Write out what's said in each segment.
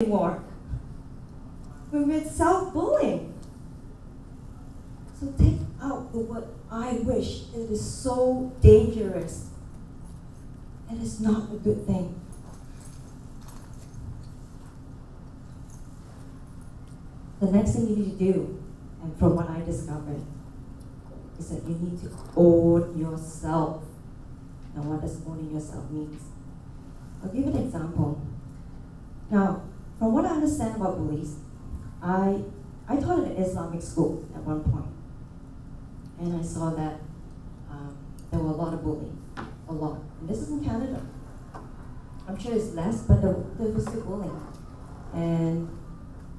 anymore when we're self-bullying. So take out the word I wish. It is so dangerous. It is not a good thing. The next thing you need to do, and from what I discovered, is that you need to own yourself. Now, what does owning yourself mean? I'll give you an example. Now, from what I understand about bullies, I taught at an Islamic school at one point, and I saw that there were a lot of bullying, a lot. And this is in Canada. I'm sure it's less, but there was still bullying. And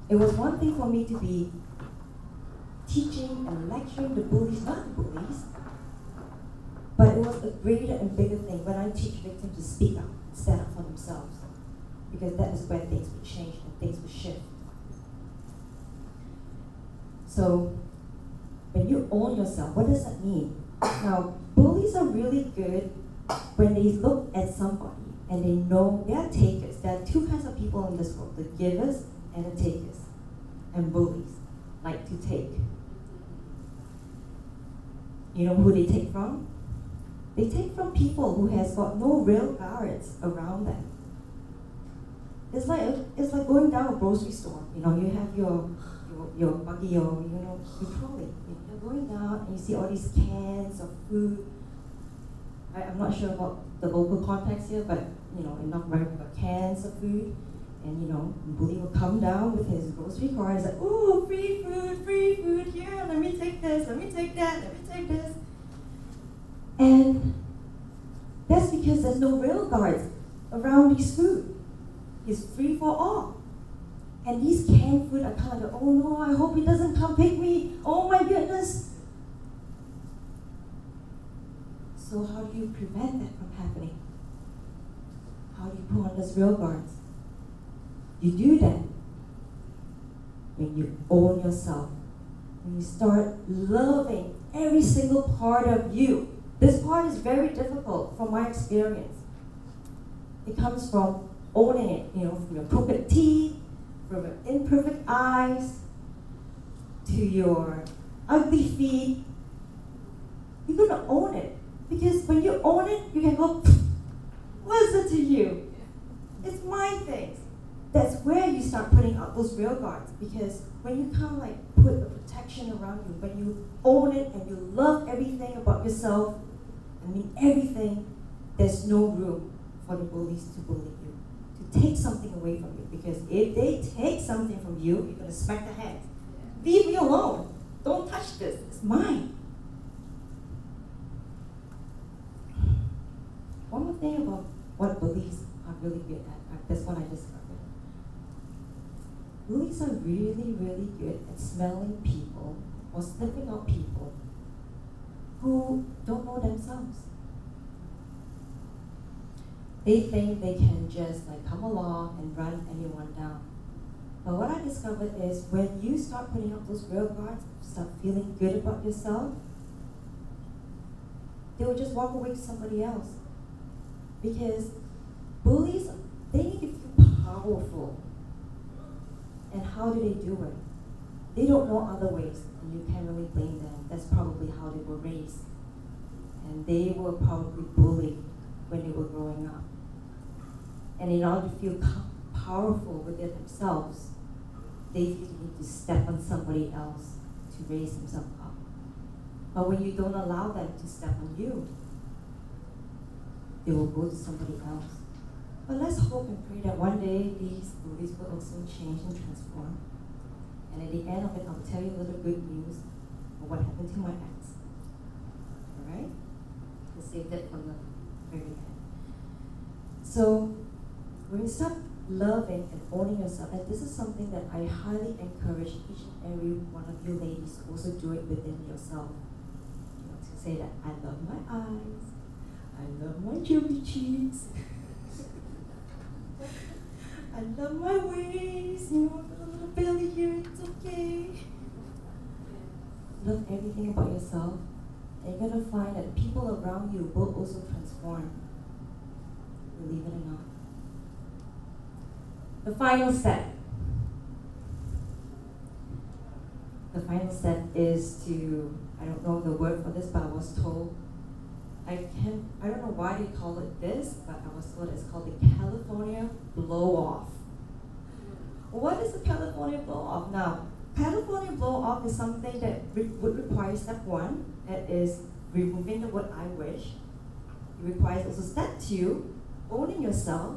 it was one thing for me to be teaching and lecturing the bullies, not the bullies, but it was a greater and bigger thing when I teach victims to speak up, stand up for themselves, because that is where things would change and things would shift. So, when you own yourself, what does that mean? Now, bullies are really good when they look at somebody and they know they are takers. There are two kinds of people in this world, the givers and the takers. And bullies like to take. You know who they take from? They take from people who has got no real guards around them. It's like going down a grocery store. You know, you have your buggy or your trolley. You're going down and you see all these cans of food. I'm not sure about the local context here, but in North America, we've got cans of food. And the bully will come down with his grocery cart and say, "Ooh, free food, here, let me take this, let me take that, let me take this." And that's because there's no real guards around his food. It's free for all. And these canned food are kind of, "Oh no, I hope he doesn't come pick me. Oh my goodness." So how do you prevent that from happening? How do you put on those real guards? You do that when you own yourself, when you start loving every single part of you. This part is very difficult from my experience. It comes from owning it, from your crooked teeth, from your imperfect eyes, to your ugly feet. You're gonna own it. Because when you own it, you can go, "What is it to you? It's my things." That's where you start putting out those real guards, because when you kind of put a protection around you, when you own it and you love everything about yourself, everything, there's no room for the bullies to bully you, to take something away from you. Because if they take something from you, you're going to smack the head. Leave me alone. Don't touch this. It's mine. One more thing about what bullies are really good at. That's what I discovered. Bullies are really, really good at smelling people or sniffing out people who don't know themselves. They think they can just come along and run anyone down. But what I discovered is when you start putting up those real guards, start feeling good about yourself, they will just walk away to somebody else. Because bullies, they need to feel powerful. And how do they do it? They don't know other ways, and you can't really blame them. That's probably how they were raised. And they were probably bullied when they were growing up. And in order to feel powerful within themselves, they feel need to step on somebody else to raise themselves up. But when you don't allow them to step on you, they will go to somebody else. But let's hope and pray that one day these bullies will also change and transform. And at the end of it, I'll tell you a little good news of what happened to my ex. Alright? We'll save that for the very end. So, when you start loving and owning yourself, and this is something that I highly encourage each and every one of you ladies to also do it within yourself. To say that I love my eyes, I love my chubby cheeks, I love my waist, a little belly here, it's okay. Love everything about yourself, and you're going to find that people around you will also transform, believe it or not. The final step. The final step is to, I don't know the word for this, but I was told, I don't know why they call it this, but I was told it's called the California blow-off. What is the California blow-off? Now, California blow-off is something that would require step 1, that is removing the word I wish. It requires also step 2, owning yourself.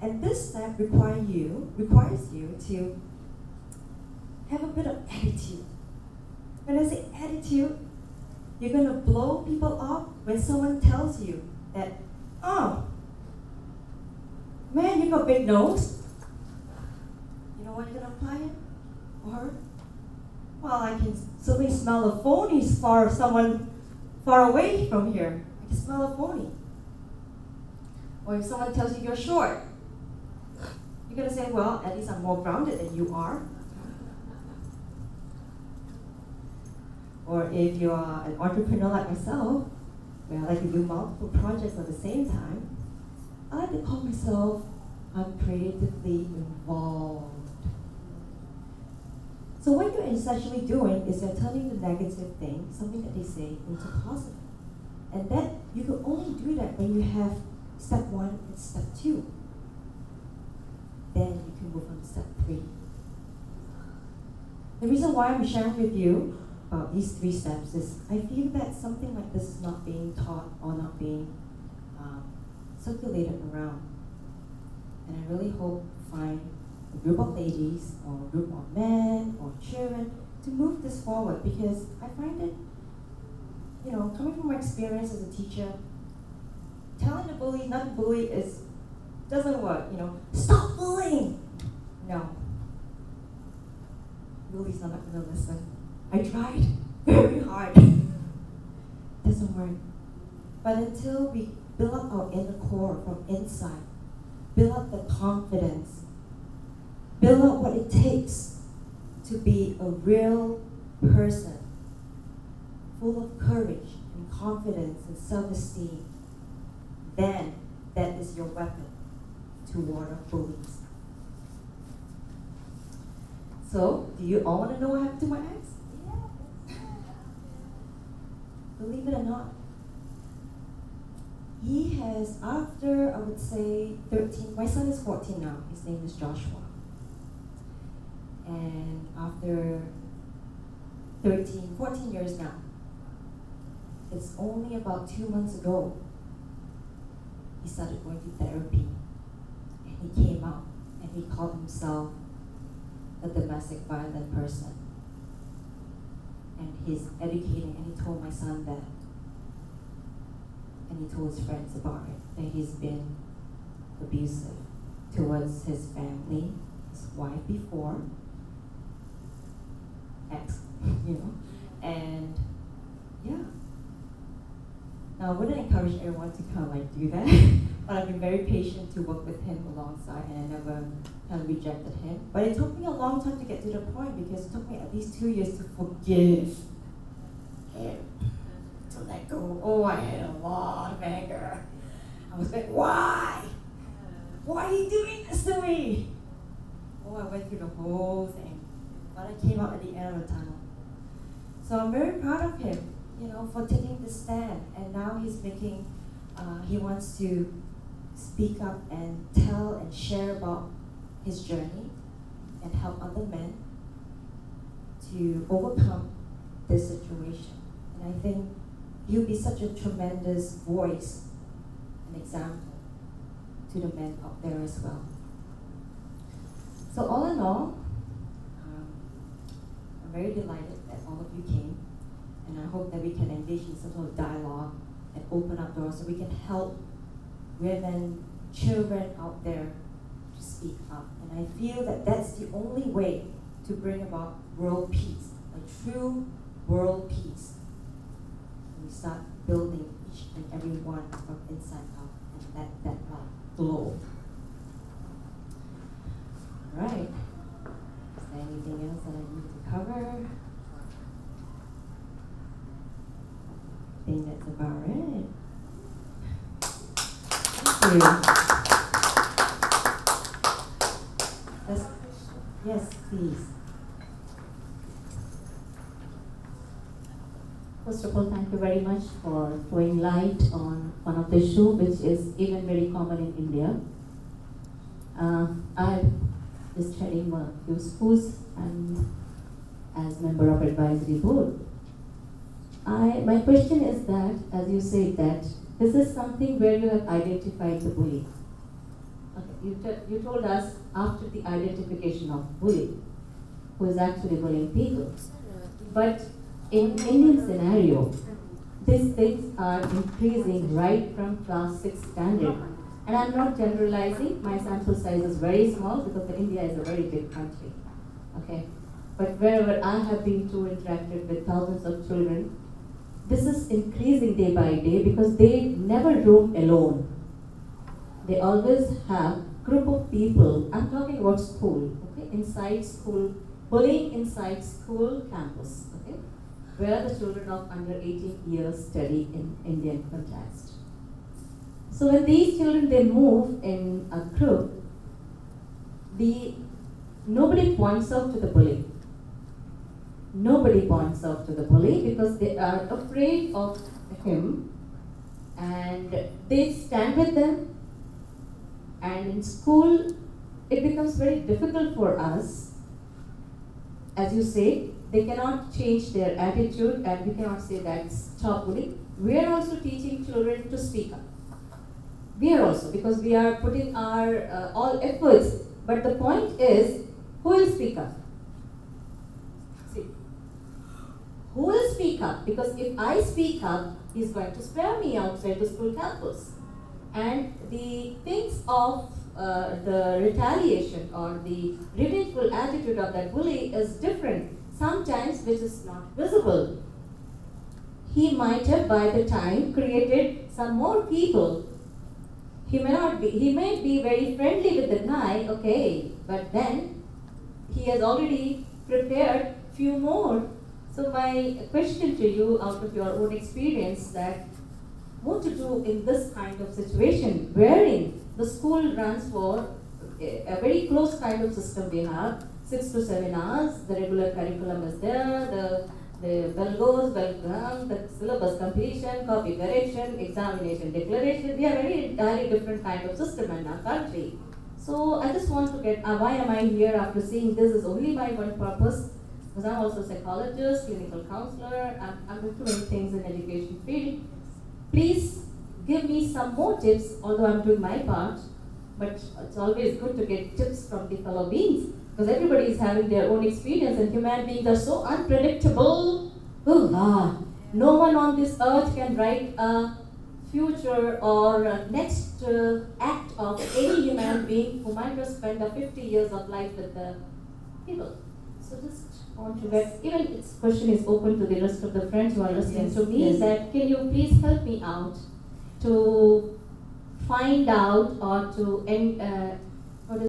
And this step requires you to have a bit of attitude. When I say attitude, you're going to blow people off when someone tells you that, oh, man, you got a big nose. You know what you're going to apply it? Or, well, I can certainly smell a phony someone far away from here. I can smell a phony. Or if someone tells you you're short, you're going to say, well, at least I'm more grounded than you are. Or if you are an entrepreneur like myself, where I like to do multiple projects at the same time, I like to call myself I'm creatively involved. So what you're essentially doing is you're turning the negative thing, something that they say, into positive. And that you can only do that when you have step 1 and step 2. Then you can move on to step 3. The reason why I'm sharing with you about these 3 steps is I feel that something like this is not being taught or not being circulated around. And I really hope to find a group of ladies or a group of men or children to move this forward, because I find it, coming from my experience as a teacher, telling the bully not to bully doesn't work. Stop bullying. No. Bullies are not going to listen. I tried very hard. Doesn't work. But until we build up our inner core from inside, build up the confidence, build up what it takes to be a real person, full of courage and confidence and self-esteem, then that is your weapon to ward off bullies. So, do you all want to know what happened to my ex? Believe it or not, he has, after I would say 13, my son is 14 now, his name is Joshua. And after 14 years now, it's only about 2 months ago, he started going to therapy. And he came out and he called himself a domestic violent person. And he's educating, and he told my son that. And he told his friends about it, that he's been abusive towards his family, his wife before, ex, and yeah. Now, I wouldn't encourage everyone to kind of do that, but I've been very patient to work with him alongside, and I never kind of rejected him. But it took me a long time to get to the point, because it took me at least 2 years to forgive him, to let go. Oh, I had a lot of anger. I was like, why? Why are you doing this to me? Oh, I went through the whole thing, but I came out at the end of the tunnel. So I'm very proud of him, for taking this stand. And now he's making, he wants to speak up and tell and share about his journey and help other men to overcome this situation. And I think he'll be such a tremendous voice and example to the men out there as well. So all in all, I'm very delighted that all of you came, and I hope that we can engage in some sort of dialogue and open up doors so we can help women, children out there to speak up. And I feel that that's the only way to bring about world peace, a true world peace. We start building each and every one from inside out, and let that light glow. All right. Is there anything else that I need to cover? I think that's about it. Thank you. Yes, please. First of all, thank you very much for throwing light on one of the issue which is even very common in India. I'm just heading a few schools and as member of advisory board. My question is that, as you said, that this is something where you have identified the bully. Okay, you told us after the identification of bully, who is actually bullying people. But in Indian scenario, these things are increasing right from class 6 standard. And I'm not generalizing, my sample size is very small because India is a very big country. Okay? But wherever I have been to interacted with thousands of children, this is increasing day by day because they never roam alone. They always have group of people. I'm talking about school, okay? Inside school, bullying inside school campus, okay? Where the children of under 18 years study in Indian context. So when these children, they move in a group, nobody points out to the bully. Nobody points out to the bully because they are afraid of him and they stand with them. And in school, it becomes very difficult for us. As you say, they cannot change their attitude and we cannot say that stop bullying. We are also teaching children to speak up. We are also, because we are putting our all efforts. But the point is, who will speak up? See, who will speak up? Because if I speak up, he's going to spare me outside the school campus. And the things of the retaliation or the revengeful attitude of that bully is different, sometimes which is not visible. He might have by the time created some more people. He may be very friendly with the guy, okay, but then he has already prepared few more. So my question to you out of your own experience that what to do in this kind of situation wherein the school runs for a very close kind of system we have, 6 to 7 hours, the regular curriculum is there, the bell goes, bell comes, the syllabus completion, copy correction, examination declaration. We have very entirely different kind of system in our country. So I just want to get, why am I here after seeing this is only my one purpose, because I'm also a psychologist, clinical counselor, I'm doing too many things in education field. Please give me some more tips, although I'm doing my part, but it's always good to get tips from the fellow beings, because everybody is having their own experience and human beings are so unpredictable. No one on this earth can write a future or a next act of any human being who might have spent 50 years of life with the people. So just want to get, even this question is open to the rest of the friends who are listening to me, that can you please help me out to find out or to